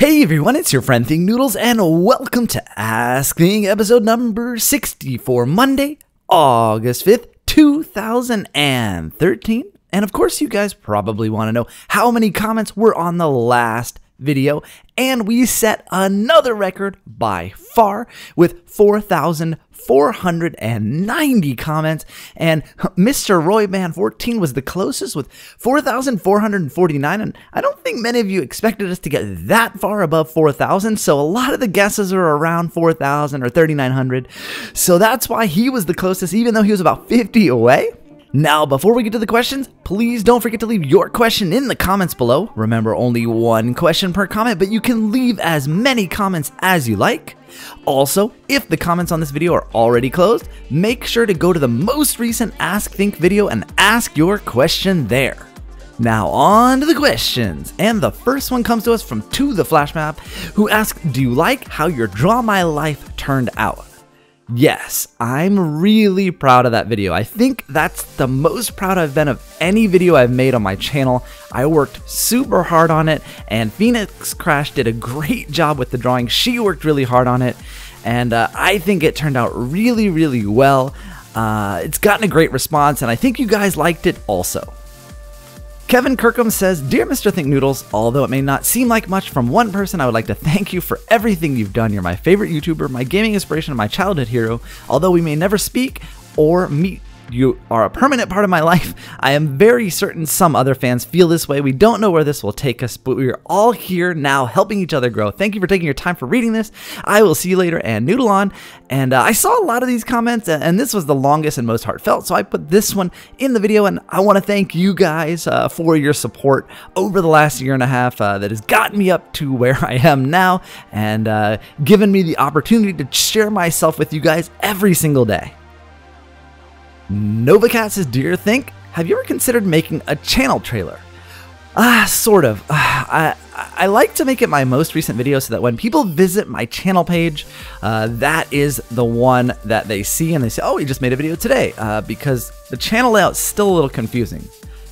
Hey everyone, it's your friend Thing Noodles, and welcome to Ask Thing episode number 60 for Monday, August 5th, 2013. And of course, you guys probably want to know how many comments were on the last video, and we set another record by far with 4,490 comments, and Mr. Royman14 was the closest with 4,449, and I don't think many of you expected us to get that far above 4,000, so a lot of the guesses are around 4,000 or 3,900, so that's why he was the closest, even though he was about 50 away. Now, before we get to the questions, please don't forget to leave your question in the comments below. Remember, only one question per comment, but you can leave as many comments as you like. Also, if the comments on this video are already closed, make sure to go to the most recent Ask Think video and ask your question there. Now on to the questions, and the first one comes to us from To The Flash Map, who asks, do you like how your Draw My Life turned out? Yes, I'm really proud of that video. I think that's the most proud I've been of any video I've made on my channel. I worked super hard on it, and Phoenix Crash did a great job with the drawing. She worked really hard on it, and I think it turned out really, really well. It's gotten a great response, and I think you guys liked it also. Kevin Kirkham says, Dear Mr. Think Noodles, although it may not seem like much from one person, I would like to thank you for everything you've done. You're my favorite YouTuber, my gaming inspiration, and my childhood hero. Although we may never speak or meet, you are a permanent part of my life. I am very certain some other fans feel this way. We don't know where this will take us, but we are all here now helping each other grow. Thank you for taking your time for reading this. I will see you later, and noodle on. And I saw a lot of these comments, and this was the longest and most heartfelt, so I put this one in the video, and I want to thank you guys for your support over the last year and a half that has gotten me up to where I am now, and given me the opportunity to share myself with you guys every single day. NovaCat says, Dear Think, have you ever considered making a channel trailer? Sort of. I like to make it my most recent video so that when people visit my channel page, that is the one that they see and they say, oh, we just made a video today, because the channel layout's still a little confusing.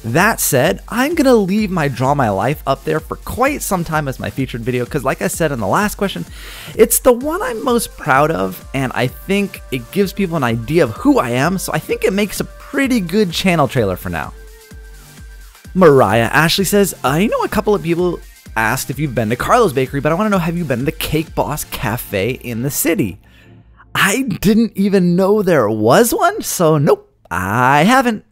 That said, I'm going to leave my Draw My Life up there for quite some time as my featured video because, like I said in the last question, it's the one I'm most proud of, and I think it gives people an idea of who I am, so I think it makes a pretty good channel trailer for now. Mariah Ashley says, I know a couple of people asked if you've been to Carlo's Bakery, but I want to know, have you been to the Cake Boss Cafe in the city? I didn't even know there was one, so nope, I haven't.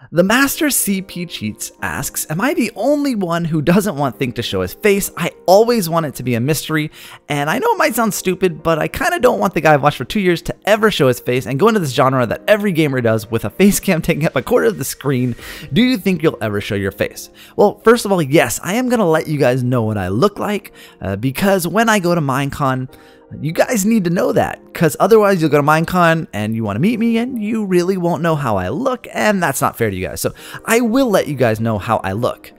The Master CP Cheats asks, am I the only one who doesn't want Think to show his face? I always want it to be a mystery, and I know it might sound stupid, but I kind of don't want the guy I've watched for 2 years to ever show his face and go into this genre that every gamer does with a face cam taking up a quarter of the screen. Do you think you'll ever show your face? Well, first of all, yes, I am going to let you guys know what I look like, because when I go to Minecon, you guys need to know that, because otherwise you'll go to Minecon and you want to meet me and you really won't know how I look, and that's not fair to you guys. So I will let you guys know how I look.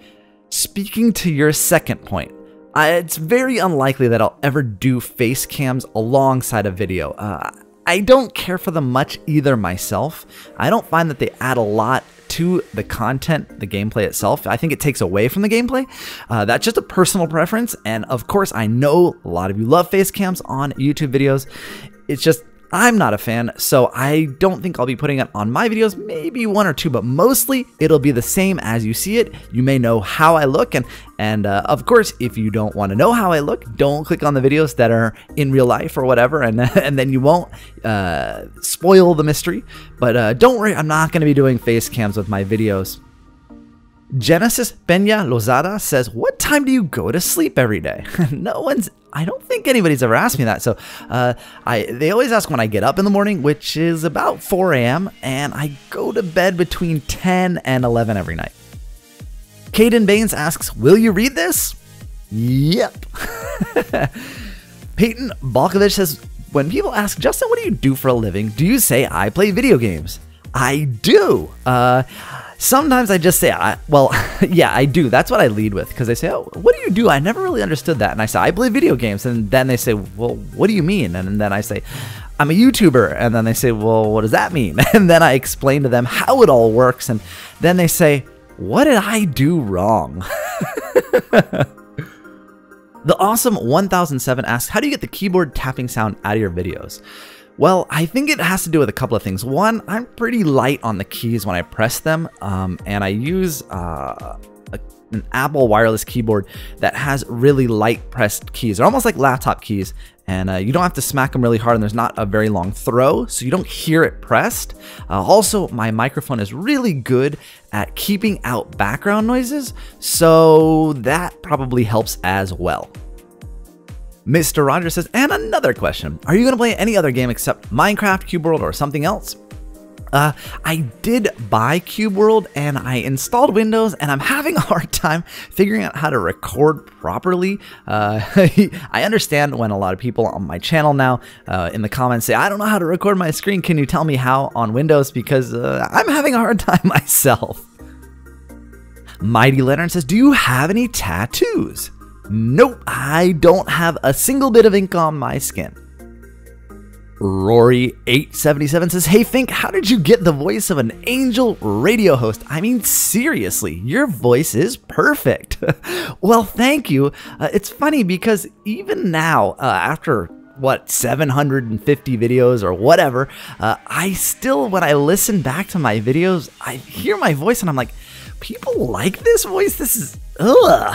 Speaking to your second point, it's very unlikely that I'll ever do face cams alongside a video. I don't care for them much either myself. I don't find that they add a lot to the content, the gameplay itself. I think it takes away from the gameplay. That's just a personal preference, and of course I know a lot of you love face cams on YouTube videos. It's just I'm not a fan, so I don't think I'll be putting it on my videos, maybe one or two, but mostly it'll be the same as you see it. You may know how I look, and of course, if you don't want to know how I look, don't click on the videos that are in real life or whatever, and then you won't spoil the mystery. But don't worry, I'm not going to be doing face cams with my videos. Genesis Peña Lozada says, what time do you go to sleep every day? I don't think anybody's ever asked me that. So they always ask when I get up in the morning, which is about 4 a.m. and I go to bed between 10 and 11 every night. Caden Baines asks, will you read this? Yep. Peyton Balkovich says, when people ask, Justin, what do you do for a living? Do you say, I play video games? I do. Sometimes I just say, well, yeah, I do. That's what I lead with, because they say, oh, what do you do? I never really understood that. And I say, I play video games. And then they say, well, what do you mean? And then I say, I'm a YouTuber. And then they say, well, what does that mean? And then I explain to them how it all works. And then they say, what did I do wrong? The Awesome 1007 asks, how do you get the keyboard tapping sound out of your videos? Well, I think it has to do with a couple of things. One, I'm pretty light on the keys when I press them, and I use an Apple wireless keyboard that has really light pressed keys. They're almost like laptop keys, and you don't have to smack them really hard, and there's not a very long throw, so you don't hear it pressed. Also, my microphone is really good at keeping out background noises, so that probably helps as well. Mr. Rogers says, and another question, are you going to play any other game except Minecraft, Cube World, or something else? I did buy Cube World and I installed Windows, and I'm having a hard time figuring out how to record properly. I understand when a lot of people on my channel now in the comments say, I don't know how to record my screen. Can you tell me how on Windows? Because I'm having a hard time myself. Mighty Leonard says, do you have any tattoos? Nope, I don't have a single bit of ink on my skin. Rory877 says, hey Fink, how did you get the voice of an angel radio host? I mean, seriously, your voice is perfect. Well, thank you. It's funny because even now, after what, 750 videos or whatever, I still, when I listen back to my videos, I hear my voice and I'm like, people like this voice? This is, ugh.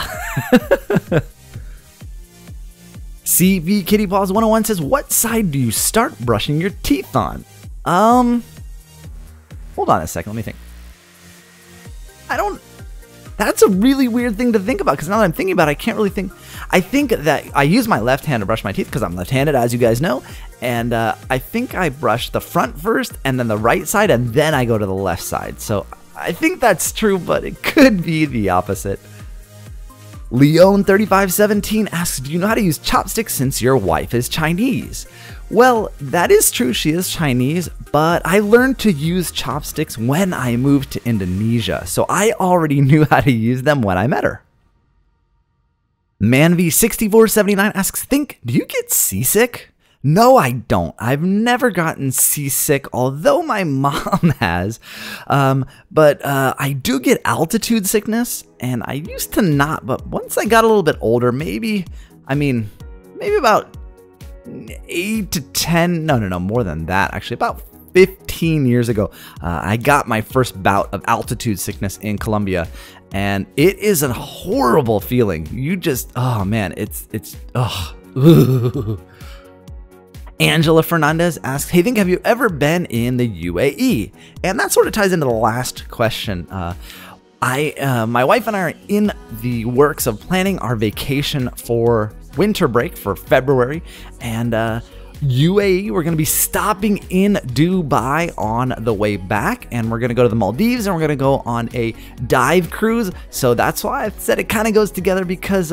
CV Kitty Paws 101 says, what side do you start brushing your teeth on? Hold on a second, let me think. That's a really weird thing to think about, because now that I'm thinking about it, I can't really think. I think that I use my left hand to brush my teeth because I'm left-handed, as you guys know, and I think I brush the front first and then the right side, and then I go to the left side. So I think that's true, but it could be the opposite. Leon3517 asks, do you know how to use chopsticks since your wife is Chinese? Well, that is true, she is Chinese, but I learned to use chopsticks when I moved to Indonesia, so I already knew how to use them when I met her. Manv6479 asks, Think, do you get seasick? No, I don't. I've never gotten seasick, although my mom has. But I do get altitude sickness, and I used to not, but once I got a little bit older, maybe about 8 to 10, no, more than that, actually, about 15 years ago, I got my first bout of altitude sickness in Colombia, and it is a horrible feeling. You just, oh man, Angela Fernandez asks, hey, Think, have you ever been in the UAE? And that sort of ties into the last question. My wife and I are in the works of planning our vacation for winter break for February, and UAE, we're going to be stopping in Dubai on the way back, and we're going to go to the Maldives, and we're going to go on a dive cruise. So that's why I said it kind of goes together, because,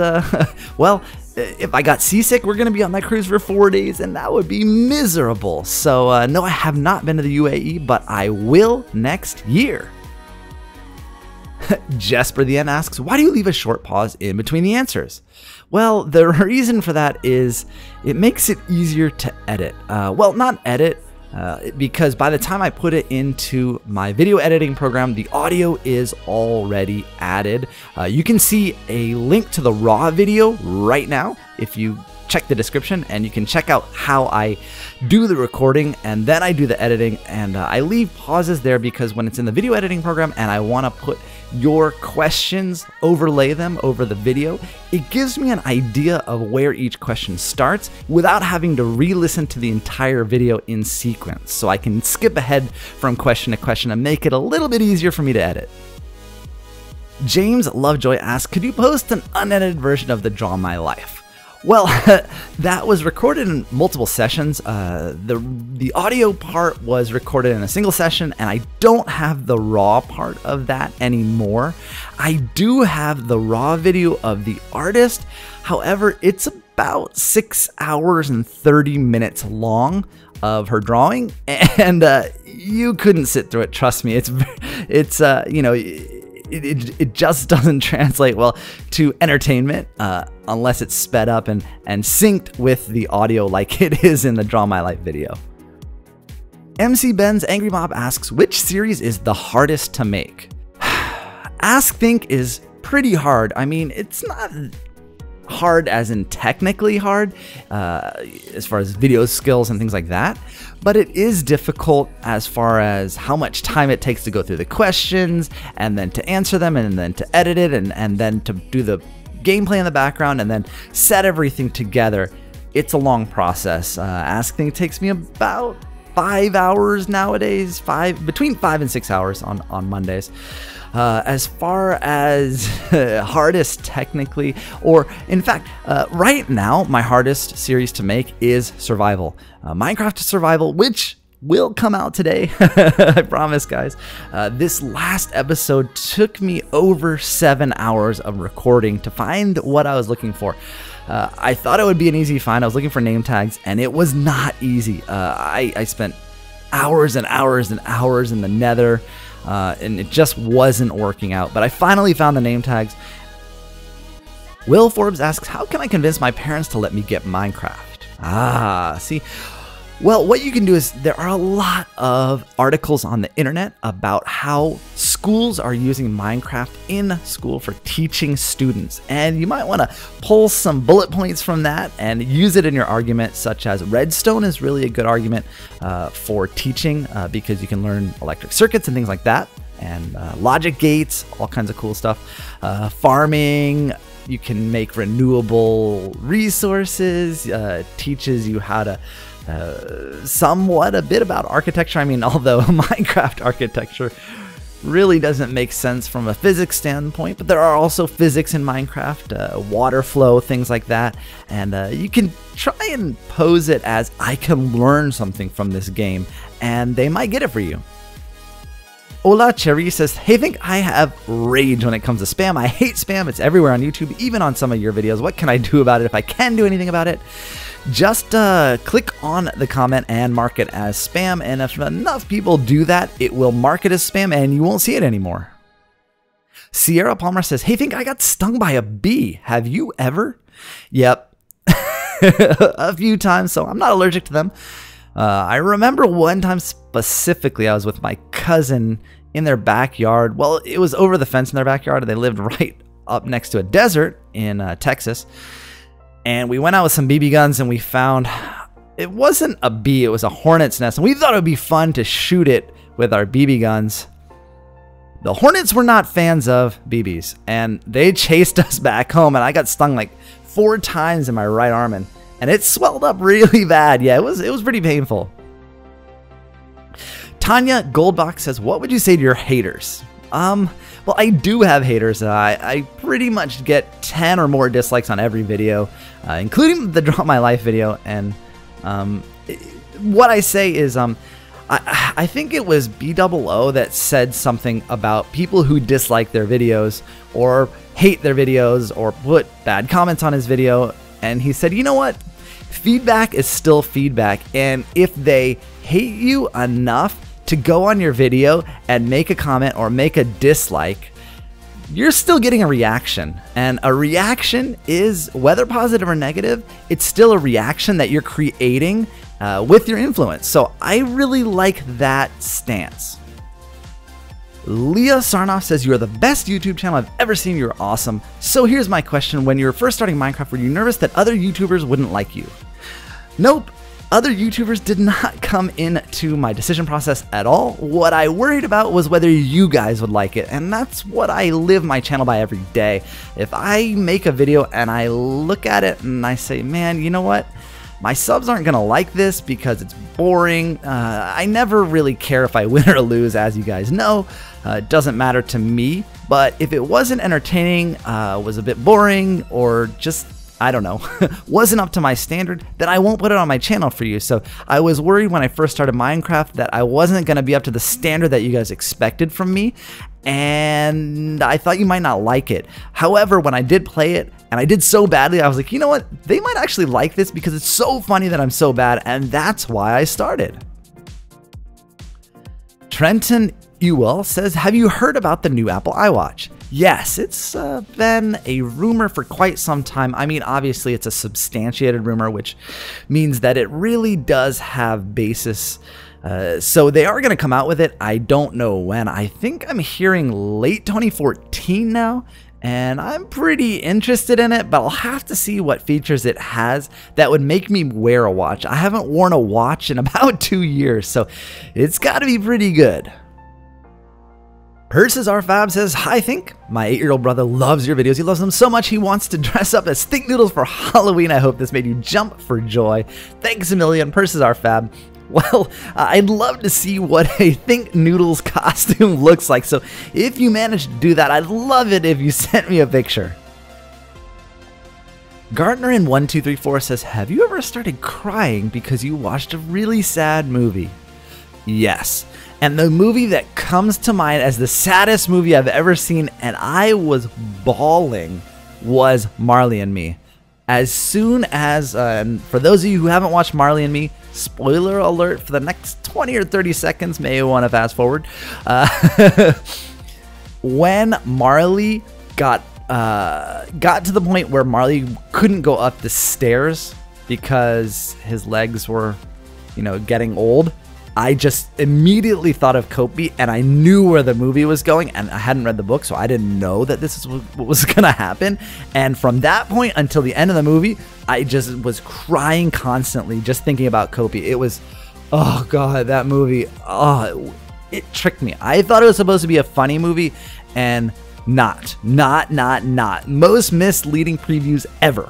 well, if I got seasick, we're going to be on that cruise for 4 days, and that would be miserable. So, no, I have not been to the UAE, but I will next year. Jesper the N asks, why do you leave a short pause in between the answers? Well, the reason for that is it makes it easier to edit. Well, not edit, because by the time I put it into my video editing program, the audio is already added. You can see a link to the raw video right now if you check the description, and you can check out how I do the recording and then I do the editing, and I leave pauses there because when it's in the video editing program and I want to put your questions, overlay them over the video, it gives me an idea of where each question starts without having to re-listen to the entire video in sequence. So I can skip ahead from question to question and make it a little bit easier for me to edit. James Lovejoy asks, could you post an unedited version of the Draw My Life? Well, that was recorded in multiple sessions. The audio part was recorded in a single session, and I don't have the raw part of that anymore. I do have the raw video of the artist. However, it's about 6 hours and 30 minutes long of her drawing, and you couldn't sit through it. Trust me, it's you know, it just doesn't translate well to entertainment unless it's sped up and synced with the audio like it is in the Draw My Life video. MC Ben's Angry Mob asks, which series is the hardest to make? Ask Think is pretty hard. I mean, it's not hard as in technically hard, as far as video skills and things like that, but it is difficult as far as how much time it takes to go through the questions and then to answer them and then to edit it and then to do the gameplay in the background and then set everything together. It's a long process. Asking takes me about 5 hours nowadays, between 5 and 6 hours on Mondays. As far as hardest technically, or in fact, right now, my hardest series to make is survival. Minecraft Survival, which will come out today. I promise, guys. This last episode took me over 7 hours of recording to find what I was looking for. I thought it would be an easy find. I was looking for name tags, and it was not easy. I spent hours and hours and hours in the nether, and it just wasn't working out. But I finally found the name tags. Will Forbes asks, how can I convince my parents to let me get Minecraft? See, well, what you can do is there are a lot of articles on the internet about how schools are using Minecraft in school for teaching students. And you might want to pull some bullet points from that and use it in your argument, such as redstone is really a good argument for teaching because you can learn electric circuits and things like that, and logic gates, all kinds of cool stuff. Farming, you can make renewable resources, teaches you how to somewhat a bit about architecture. I mean, although Minecraft architecture really doesn't make sense from a physics standpoint, but there are also physics in Minecraft, water flow, things like that, and you can try and pose it as I can learn something from this game, and they might get it for you. Ola Cherry says, hey, think I have rage when it comes to spam. I hate spam. It's everywhere on YouTube, even on some of your videos. What can I do about it if I can do anything about it? Just click on the comment and mark it as spam, and if enough people do that, it will mark it as spam and you won't see it anymore. Sierra Palmer says, hey, think I got stung by a bee. Have you ever? Yep. A few times, so I'm not allergic to them. I remember one time specifically, I was with my cousin in their backyard. Well, it was over the fence in their backyard, and they lived right up next to a desert in Texas. And we went out with some BB guns, and we found it wasn't a bee, it was a hornet's nest. And we thought it would be fun to shoot it with our BB guns. The hornets were not fans of BBs, and they chased us back home, and I got stung like 4 times in my right arm, and it swelled up really bad. Yeah, it was pretty painful. Tanya Goldbach says, what would you say to your haters? Well, I do have haters. I pretty much get 10 or more dislikes on every video, including the Drop My Life video. And what I say is, I think it was BOO that said something about people who dislike their videos or hate their videos or put bad comments on his video. And he said, you know what? Feedback is still feedback. And if they hate you enough to go on your video and make a comment or make a dislike, you're still getting a reaction. And a reaction is, whether positive or negative, it's still a reaction that you're creating with your influence. So I really like that stance. Leah Sarnoff says, you are the best YouTube channel I've ever seen. You're awesome. So here's my question. When you were first starting Minecraft, were you nervous that other YouTubers wouldn't like you? Nope. Other YouTubers did not come into my decision process at all. What I worried about was whether you guys would like it, and that's what I live my channel by every day. If I make a video and I look at it and I say, man, you know what? My subs aren't going to like this because it's boring. I never really care if I win or lose, as you guys know. It doesn't matter to me. But if it wasn't entertaining, was a bit boring, or just, I don't know, wasn't up to my standard, then I won't put it on my channel for you. So I was worried when I first started Minecraft that I wasn't going to be up to the standard that you guys expected from me, and I thought you might not like it. However, when I did play it, and I did so badly, I was like, you know what? They might actually like this because it's so funny that I'm so bad, and that's why I started. Trenton Ewell says, have you heard about the new Apple iWatch? Yes, it's been a rumor for quite some time. I mean, obviously it's a substantiated rumor, which means that it really does have basis. So they are going to come out with it. I don't know when. I think I'm hearing late 2014 now. and I'm pretty interested in it, but I'll have to see what features it has that would make me wear a watch. I haven't worn a watch in about 2 years, so it's got to be pretty good. Purses R Fab says, "Hi Think, my 8-year-old brother loves your videos. He loves them so much he wants to dress up as Think Noodles for Halloween. I hope this made you jump for joy. Thanks a million, Purses R Fab." Well, I'd love to see what a Think Noodles costume looks like, so if you manage to do that, I'd love it if you sent me a picture. Gardner in 1234 says, "Have you ever started crying because you watched a really sad movie?" Yes. And the movie that comes to mind as the saddest movie I've ever seen, and I was bawling, was Marley and Me. As soon as, and for those of you who haven't watched Marley and Me, spoiler alert for the next 20 or 30 seconds, may want to fast forward. When Marley got to the point where Marley couldn't go up the stairs because his legs were, getting old, I just immediately thought of Kopi, and I knew where the movie was going, and I hadn't read the book, so I didn't know that this is what was going to happen. And from that point until the end of the movie, I just was crying constantly just thinking about Kopi. It was, oh God, that movie, it tricked me. I thought it was supposed to be a funny movie, and not. Most misleading previews ever.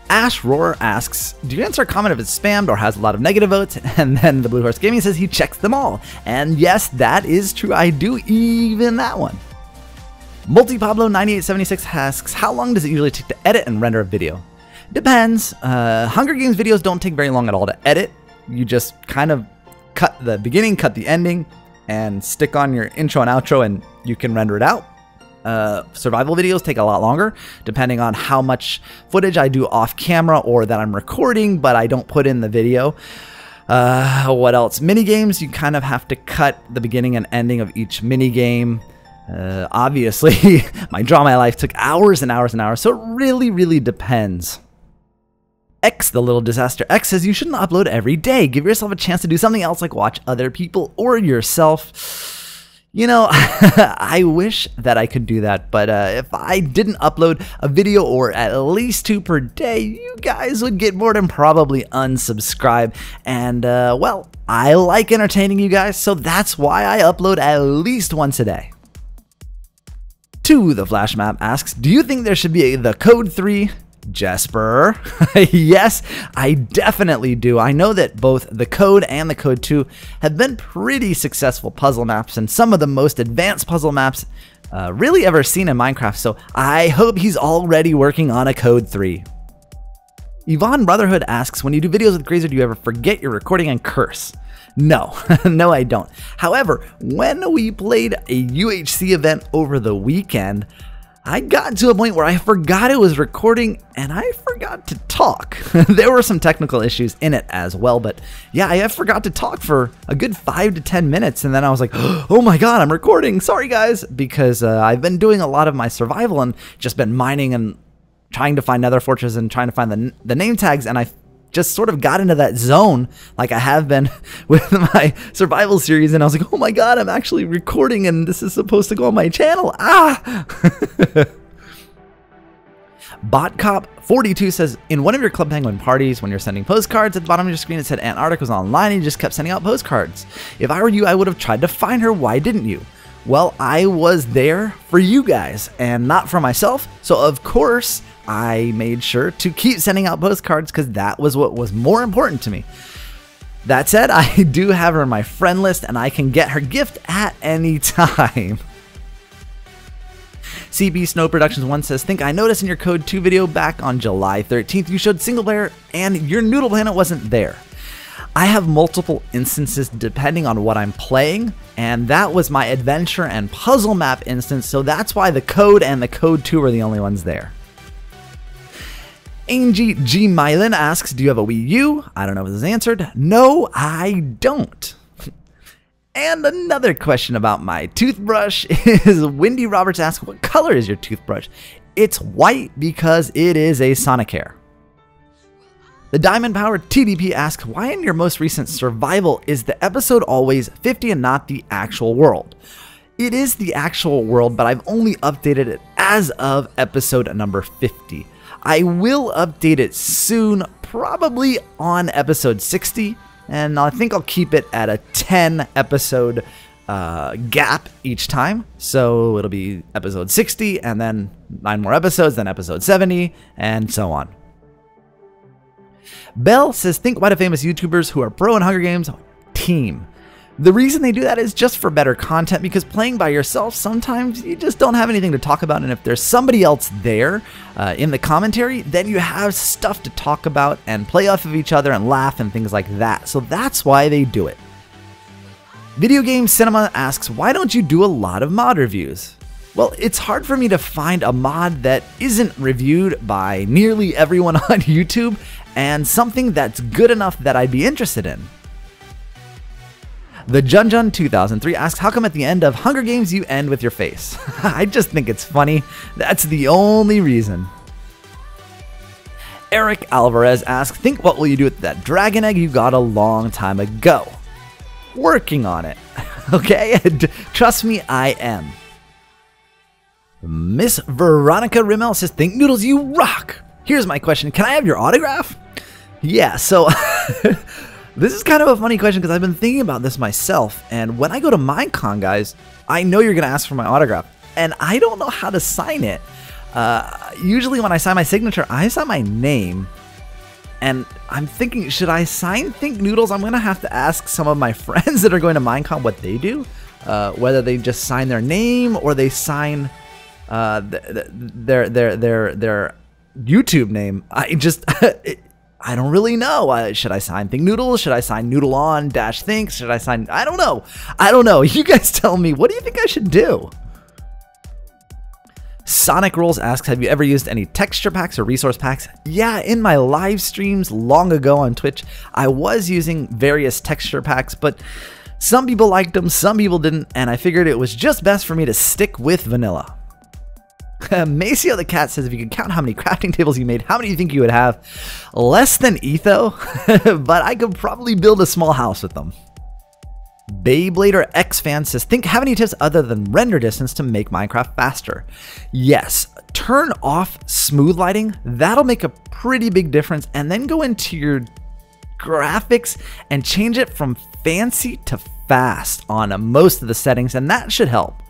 Ash Roar asks, "Do you answer a comment if it's spammed or has a lot of negative votes?" And then the Blue Horse Gaming says he checks them all. And yes, that is true. I do even that one. MultiPablo9876 asks, "How long does it usually take to edit and render a video?" Depends. Hunger Games videos don't take very long at all to edit. You just kind of cut the beginning, cut the ending, and stick on your intro and outro, and you can render it out. Survival videos take a lot longer, depending on how much footage I do off camera or that I'm recording, but I don't put in the video. What else? Minigames, you kind of have to cut the beginning and ending of each minigame. Obviously, my Draw My Life took hours and hours and hours, so it really depends. X, the Little Disaster X, says, "You shouldn't upload every day. Give yourself a chance to do something else like watch other people or yourself." I wish that I could do that, but if I didn't upload a video or at least 2 per day, you guys would get bored and probably unsubscribe. And, well, I like entertaining you guys, so that's why I upload at least once a day. To the Flash Map asks, "Do you think there should be the Code 3? Jesper?" Yes, I definitely do. I know that both the Code and the Code 2 have been pretty successful puzzle maps, and some of the most advanced puzzle maps really ever seen in Minecraft, so I hope he's already working on a Code 3. Yvonne Brotherhood asks, "When you do videos with Grazer, do you ever forget your recording and curse?" No, no I don't. However, when we played a UHC event over the weekend, I got to a point where I forgot it was recording and I forgot to talk. There were some technical issues in it as well, but yeah, I forgot to talk for a good 5 to 10 minutes, and then I was like, oh my god, I'm recording, sorry guys, because I've been doing a lot of my survival and just been mining and trying to find nether fortresses and trying to find the name tags, and I just sort of got into that zone like I have been with my survival series, and I was like, oh my god, I'm actually recording and this is supposed to go on my channel. BotCop42 says, "In one of your Club Penguin parties, when you're sending postcards, at the bottom of your screen it said Antarctica was online and you just kept sending out postcards. If I were you, I would have tried to find her. Why didn't you?" Well, I was there for you guys and not for myself, so of course I made sure to keep sending out postcards because that was what was more important to me. That said, I do have her on my friend list and I can get her gift at any time. CB Snow Productions 1 says, "Think I noticed in your Code 2 video back on July 13th you showed single player and your noodle planet wasn't there." I have multiple instances depending on what I'm playing, and that was my adventure and puzzle map instance, so that's why the Code and the Code 2 are the only ones there. Angie G. Mylan asks, "Do you have a Wii U?" I don't know if this is answered. No, I don't. And another question about my toothbrush is Wendy Roberts asks, "What color is your toothbrush?" It's white because it is a Sonicare. The Diamond Powered TDP asks, "Why in your most recent survival is the episode always 50 and not the actual world?" It is the actual world, but I've only updated it as of episode number 50. I will update it soon, probably on episode 60, and I think I'll keep it at a 10 episode gap each time. So it'll be episode 60 and then 9 more episodes, then episode 70, and so on. Bell says, think why do famous YouTubers who are pro in Hunger Games team? The reason they do that is just for better content, because playing by yourself, sometimes you just don't have anything to talk about, and if there's somebody else there in the commentary, then you have stuff to talk about and play off of each other and laugh and things like that. So that's why they do it. Video Game Cinema asks, why don't you do a lot of mod reviews? Well, it's hard for me to find a mod that isn't reviewed by nearly everyone on YouTube, and something that's good enough that I'd be interested in. The Junjun 2003 asks, how come at the end of Hunger Games you end with your face? I just think it's funny. That's the only reason. Eric Alvarez asks, think what will you do with that dragon egg you got a long time ago? Working on it. Okay? Trust me, I am. Miss Veronica Rimmel says, think Noodles, you rock! Here's my question, can I have your autograph? Yeah, so this is kind of a funny question because I've been thinking about this myself, and when I go to Minecon, guys, I know you're going to ask for my autograph, and I don't know how to sign it. Usually when I sign my signature, I sign my name, and I'm thinking, should I sign Think Noodles? I'm going to have to ask some of my friends that are going to Minecon what they do, whether they just sign their name or they sign their YouTube name. I don't really know. Should I sign Think Noodles? Should I sign Noodle on dash Think? Should I sign? I don't know. I don't know. You guys tell me. What do you think I should do? Sonic Rolls asks, have you ever used any texture packs or resource packs? Yeah, in my live streams long ago on Twitch, I was using various texture packs, but some people liked them, some people didn't, and I figured it was just best for me to stick with vanilla. Maceo the Cat says, if you could count how many crafting tables you made, how many do you think you would have? Less than Etho, but I could probably build a small house with them. Beyblader X Fan says, have any tips other than render distance to make Minecraft faster? Yes, turn off smooth lighting. That'll make a pretty big difference, and then go into your graphics and change it from fancy to fast on most of the settings, and that should help.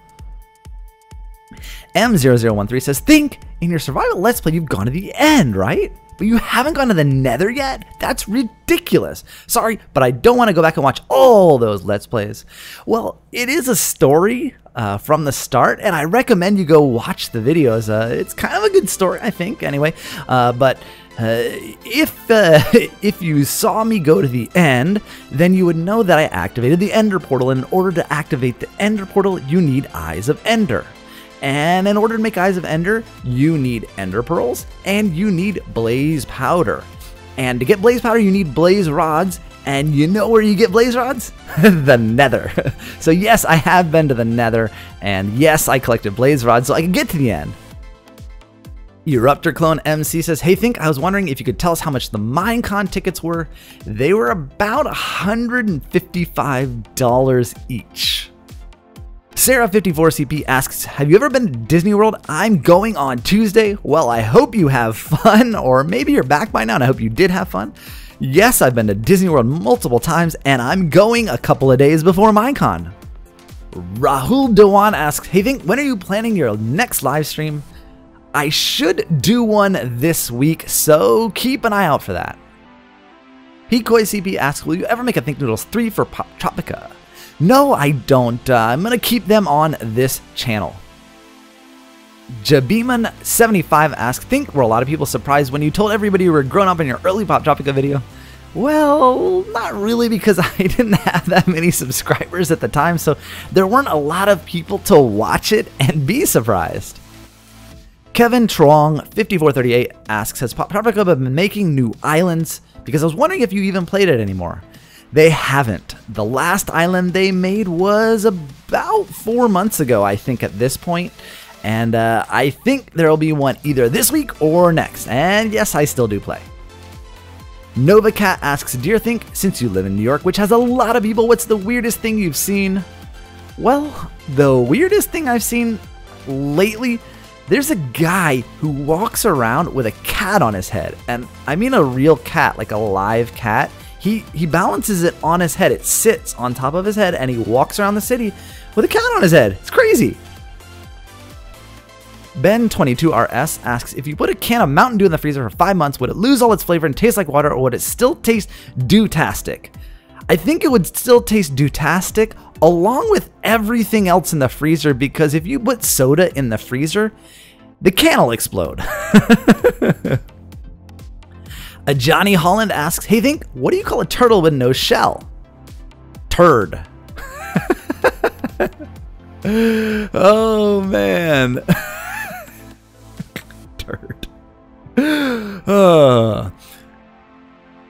M0013 says, in your survival let's play you've gone to the end, right? But you haven't gone to the nether yet? That's ridiculous. Sorry, but I don't want to go back and watch all those let's plays. Well, it is a story from the start, and I recommend you go watch the videos. It's kind of a good story, I think, anyway. But if you saw me go to the end, then you would know that I activated the Ender Portal, and in order to activate the Ender Portal, you need Eyes of Ender. And in order to make Eyes of Ender, you need Ender Pearls, and you need Blaze Powder. And to get Blaze Powder, you need Blaze Rods, and you know where you get Blaze Rods? The Nether. So yes, I have been to the Nether, and yes, I collected Blaze Rods so I could get to the end. Eruptor Clone MC says, hey Think, I was wondering if you could tell us how much the Minecon tickets were. They were about $155 each. Sarah54CP asks, have you ever been to Disney World? I'm going on Tuesday. Well, I hope you have fun, or maybe you're back by now and I hope you did have fun. Yes, I've been to Disney World multiple times, and I'm going a couple of days before Minecon. Rahul Dewan asks, hey Think, when are you planning your next live stream? I should do one this week, so keep an eye out for that. Hikoi CP asks, will you ever make a Think Noodles 3 for Pop Tropica? No, I don't. I'm going to keep them on this channel. Jabiman75 asks, Think, were a lot of people surprised when you told everybody you were grown up in your early Pop Tropica video? Well, not really, because I didn't have that many subscribers at the time, so there weren't a lot of people to watch it and be surprised. Kevin Trong 5438 asks, has Pop Tropica been making new islands? Because I was wondering if you even played it anymore. They haven't. The last island they made was about 4 months ago, I think, at this point. And I think there will be one either this week or next. And yes, I still do play. NovaCat asks, Dear Think, since you live in New York, which has a lot of people, what's the weirdest thing you've seen? Well, the weirdest thing I've seen lately, there's a guy who walks around with a cat on his head. And I mean a real cat, like a live cat. He balances it on his head. It sits on top of his head and he walks around the city with a cat on his head. It's crazy. Ben22RS asks, if you put a can of Mountain Dew in the freezer for 5 months, would it lose all its flavor and taste like water, or would it still taste dew-tastic? I think it would still taste dew-tastic along with everything else in the freezer, because if you put soda in the freezer, the can will explode. A Johnny Holland asks, hey Think, what do you call a turtle with no shell? Turd. Oh man. Turd.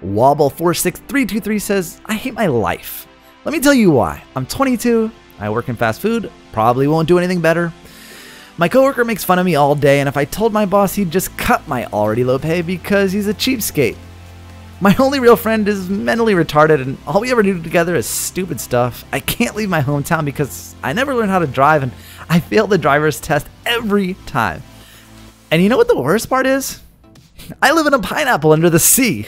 Wobble46323 says, I hate my life. Let me tell you why. I'm 22, I work in fast food, probably won't do anything better. My coworker makes fun of me all day, and if I told my boss, he'd just cut my already low pay because he's a cheapskate. My only real friend is mentally retarded, and all we ever do together is stupid stuff. I can't leave my hometown because I never learned how to drive, and I fail the driver's test every time. And you know what the worst part is? I live in a pineapple under the sea.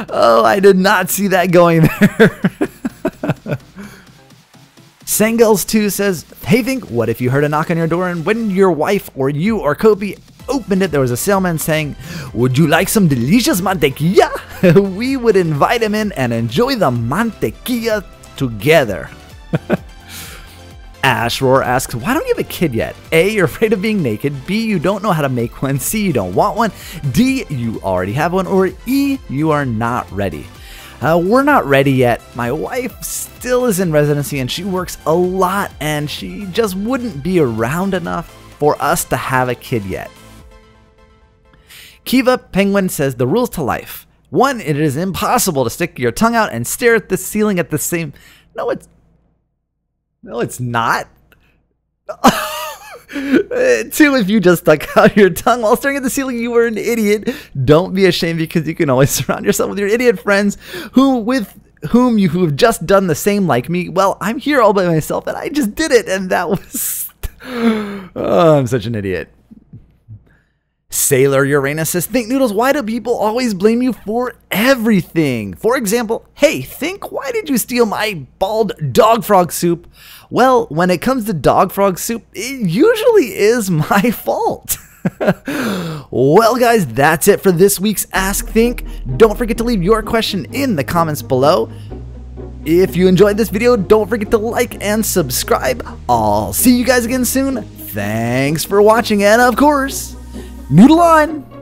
Oh, I did not see that going there. Sangels2 says, hey Think, what if you heard a knock on your door and when your wife or you or Kopi opened it, there was a salesman saying, would you like some delicious mantequilla? We would invite him in and enjoy the mantequilla together. Ashroar asks, why don't you have a kid yet? A, you're afraid of being naked. B, you don't know how to make one. C, you don't want one. D, you already have one. Or E, you are not ready. We're not ready yet. My wife still is in residency and she works a lot and she just wouldn't be around enough for us to have a kid yet. Kiva Penguin says, the rules to life. 1, it is impossible to stick your tongue out and stare at the ceiling at the same... No, it's not. 2, if you just stuck out your tongue while staring at the ceiling, you were an idiot. Don't be ashamed because you can always surround yourself with your idiot friends who have just done the same like me. Well, I'm here all by myself and I just did it, and that was... Oh, I'm such an idiot. Sailor Uranus says, Think Noodles, why do people always blame you for everything? For example, hey, Think, why did you steal my bald dog frog soup? Well, when it comes to dog frog soup, it usually is my fault. Well, guys, that's it for this week's Ask Think. Don't forget to leave your question in the comments below. If you enjoyed this video, don't forget to like and subscribe. I'll see you guys again soon. Thanks for watching, and of course, noodle on!